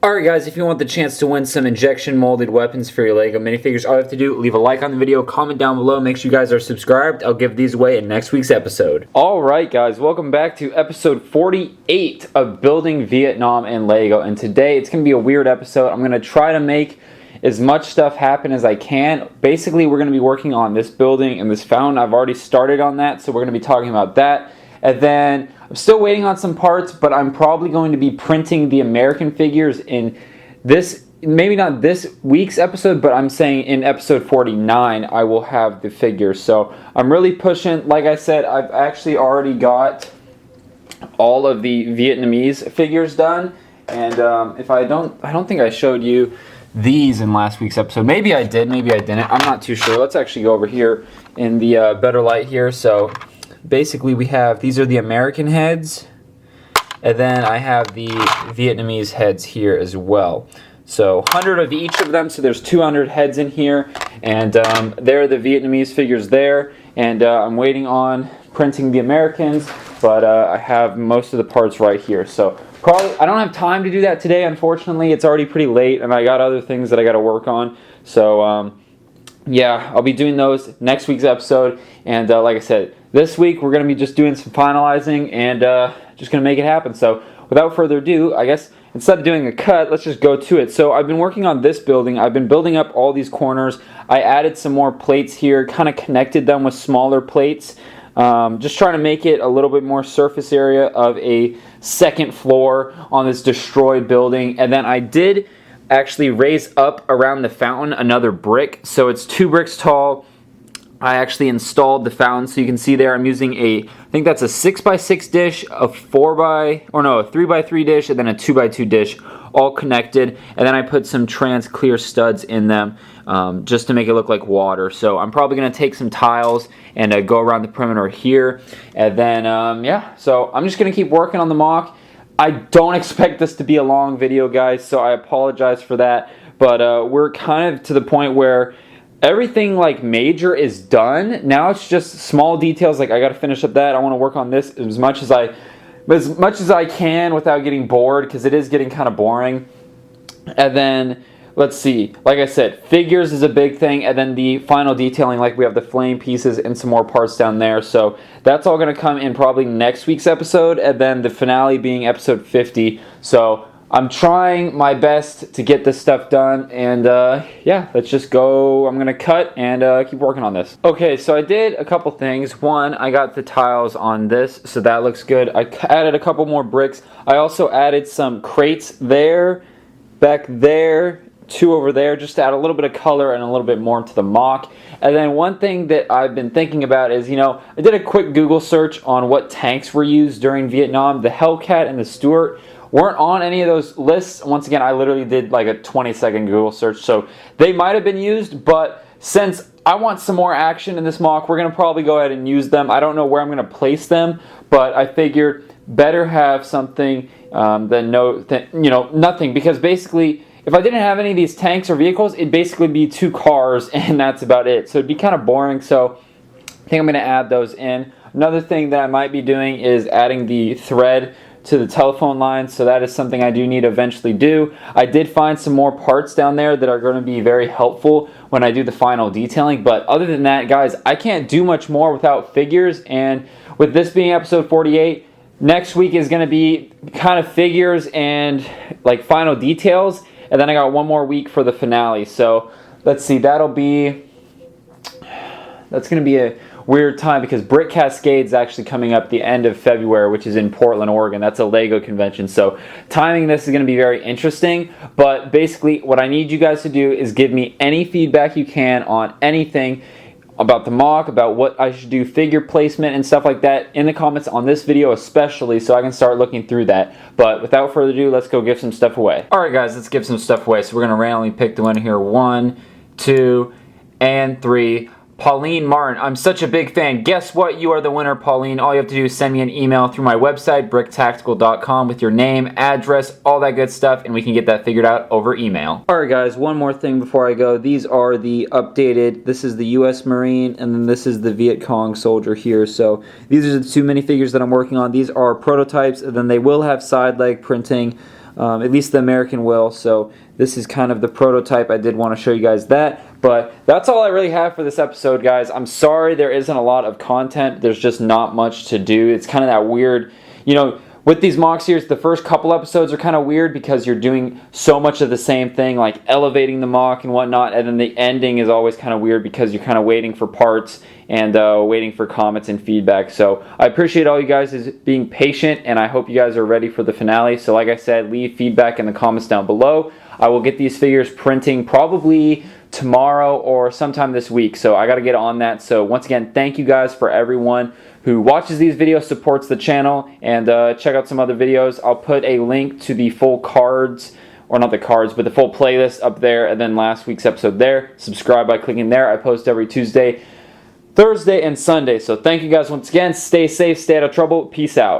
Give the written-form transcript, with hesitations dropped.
Alright guys, if you want the chance to win some injection molded weapons for your LEGO minifigures, all you have to do, leave a like on the video, comment down below, make sure you guys are subscribed. I'll give these away in next week's episode. Alright guys, welcome back to episode 48 of Building Vietnam in LEGO. And today, it's going to be a weird episode. I'm going to try to make as much stuff happen as I can. Basically, we're going to be working on this building and this fountain. I've already started on that, so we're going to be talking about that. And then I'm still waiting on some parts, but I'm probably going to be printing the American figures in this, maybe not this week's episode, but I'm saying in episode 49, I will have the figures. So I'm really pushing. Like I said, I've actually already got all of the Vietnamese figures done. And if I don't think I showed you these in last week's episode. Maybe I did, maybe I didn't. I'm not too sure. Let's actually go over here in the better light here. So basically we have, these are the American heads, and then I have the Vietnamese heads here as well. So 100 of each of them, so there's 200 heads in here, and there are the Vietnamese figures there, and I'm waiting on printing the Americans, but I have most of the parts right here. So probably, I don't have time to do that today, unfortunately. It's already pretty late, and I got other things that I got to work on. So yeah, I'll be doing those next week's episode, and like I said, this week we're going to be just doing some finalizing and just going to make it happen. So without further ado, I guess instead of doing a cut, let's just go to it. So I've been working on this building. I've been building up all these corners. I added some more plates here, kind of connected them with smaller plates. Just trying to make it a little bit more surface area of a second floor on this destroyed building. And then I did actually raise up around the fountain another brick. So it's 2 bricks tall. I actually installed the fountain, so you can see there I'm using I think that's a 6x6 dish, a 3x3 dish, and then a 2x2 dish, all connected. And then I put some trans clear studs in them just to make it look like water. So I'm probably going to take some tiles and go around the perimeter here. And then, yeah, so I'm just going to keep working on the mock. I don't expect this to be a long video, guys, so I apologize for that. But we're kind of to the point where everything like major is done. Now it's just small details, like I got to finish up that. I want to work on this as much as I can without getting bored, because it is getting kind of boring. And then let's see, like I said, figures is a big thing, and then the final detailing, like we have the flame pieces and some more parts down there. So that's all going to come in probably next week's episode, and then the finale being episode 50. So I'm trying my best to get this stuff done, and yeah, let's just go. I'm gonna cut and keep working on this. Okay, so I did a couple things. One, I got the tiles on this, so that looks good. I added a couple more bricks. I also added some crates there, back there, 2 over there, just to add a little bit of color and a little bit more to the mock. And then one thing that I've been thinking about is, you know, I did a quick Google search on what tanks were used during Vietnam. The Hellcat and the Stuart weren't on any of those lists. Once again, I literally did like a 20-second Google search, so they might have been used, but since I want some more action in this mock, we're going to probably go ahead and use them. I don't know where I'm going to place them, but I figured better have something than nothing, because basically, if I didn't have any of these tanks or vehicles, it'd basically be 2 cars, and that's about it. So it'd be kind of boring, so I think I'm going to add those in. Another thing that I might be doing is adding the thread to the telephone line, so that is something I do need to eventually do. I did find some more parts down there that are going to be very helpful when I do the final detailing, but other than that, guys, I can't do much more without figures. And with this being episode 48, next week is going to be kind of figures and like final details, and then I got 1 more week for the finale. So let's see, that's going to be a weird time, because Brick Cascade is actually coming up the end of February, which is in Portland, Oregon. That's a LEGO convention, so timing this is going to be very interesting. But basically, what I need you guys to do is give me any feedback you can on anything about the mock, about what I should do, figure placement and stuff like that, in the comments on this video especially, so I can start looking through that. But without further ado, let's go give some stuff away. Alright guys, let's give some stuff away. So we're going to randomly pick the winner here. 1, 2, and 3. Pauline Martin, I'm such a big fan. Guess what? You are the winner, Pauline. All you have to do is send me an email through my website, BrickTactical.com, with your name, address, all that good stuff, and we can get that figured out over email. Alright guys, one more thing before I go. These are the updated, this is the US Marine, and then this is the Viet Cong soldier here. So these are the 2 minifigures that I'm working on. These are prototypes, and then they will have side leg printing At least the American will. So this is kind of the prototype. I did want to show you guys that. But that's all I really have for this episode, guys. I'm sorry there isn't a lot of content. There's just not much to do. It's kind of that weird, you know, with these mock series, the first couple episodes are kind of weird because you're doing so much of the same thing, like elevating the mock and whatnot, and then the ending is always kind of weird because you're kind of waiting for parts and waiting for comments and feedback. So I appreciate all you guys being patient, and I hope you guys are ready for the finale. So like I said, leave feedback in the comments down below. I will get these figures printing probably tomorrow or sometime this week, so I got to get on that. So once again, thank you guys for everyone who watches these videos, supports the channel, and check out some other videos. I'll put a link to the full cards, or not the cards, but the full playlist up there, and then last week's episode there. Subscribe by clicking there. I post every Tuesday, Thursday, and Sunday. So thank you guys once again. Stay safe, stay out of trouble. Peace out.